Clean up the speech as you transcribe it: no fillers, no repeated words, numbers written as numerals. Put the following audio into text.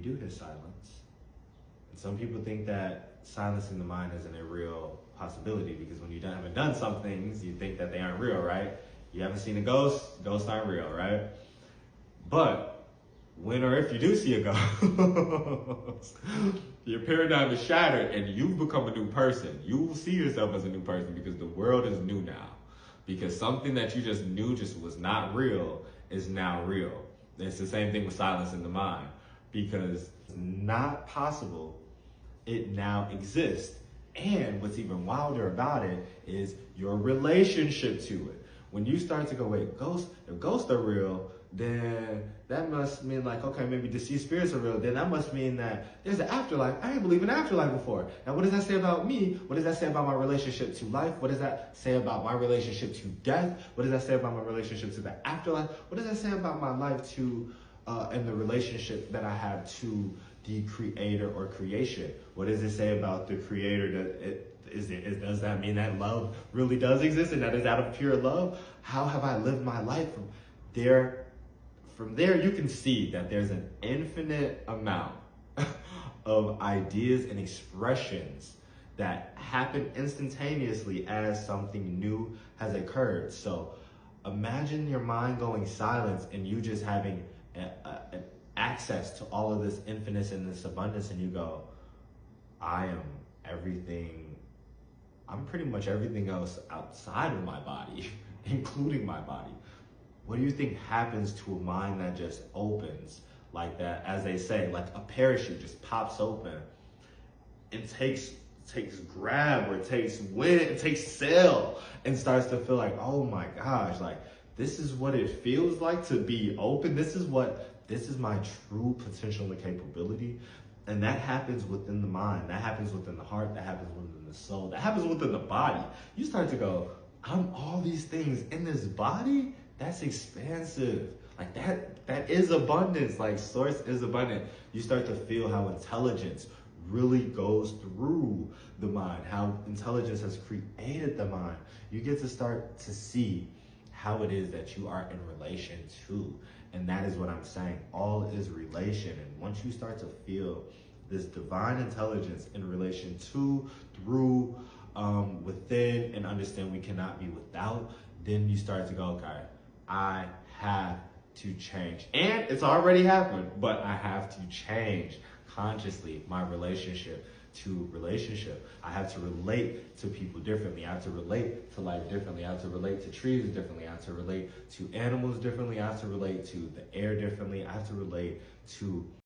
do hear silence. And some people think that silencing the mind isn't a real possibility because when you haven't done some things, you think that they aren't real, right? You haven't seen a ghost, ghosts aren't real, right? But when or if you do see a ghost, your paradigm is shattered and you've become a new person. You will see yourself as a new person because the world is new now. Because something that you just knew just was not real is now real. It's the same thing with silence in the mind. Because it's not possible, it now exists. And what's even wilder about it is your relationship to it. When you start to go, wait, if ghosts are real, then that must mean like, okay, maybe deceased spirits are real. Then that must mean that there's an afterlife. I didn't believe in afterlife before. Now, what does that say about me? What does that say about my relationship to life? What does that say about my relationship to death? What does that say about my relationship to the afterlife? What does that say about my life to, and the relationship that I have to the creator or creation? What does it say about the creator? Does that mean that love really does exist and that is out of pure love? How have I lived my life from there? From there, you can see that there's an infinite amount of ideas and expressions that happen instantaneously as something new has occurred. So imagine your mind going silent and you just having an access to all of this infinite and this abundance, and you go, I am everything. I'm pretty much everything else outside of my body, including my body. What do you think happens to a mind that just opens like that? As they say, like a parachute just pops open and takes grab or takes wind, it takes sail and starts to feel like, oh my gosh, like this is what it feels like to be open. This is my true potential and capability. And that happens within the mind, that happens within the heart, that happens within the soul, that happens within the body. You start to go, I'm all these things in this body? That's expansive. Like that is abundance. Like source is abundant. You start to feel how intelligence really goes through the mind, how intelligence has created the mind. You get to start to see how it is that you are in relation to. And that is what I'm saying. All is relation. And once you start to feel this divine intelligence in relation to, through, within, and understand we cannot be without, then you start to go, okay, I have to change. And it's already happened, but I have to change consciously my relationship to relationship. I have to relate to people differently. I have to relate to life differently. I have to relate to trees differently. I have to relate to animals differently. I have to relate to the air differently. I have to relate to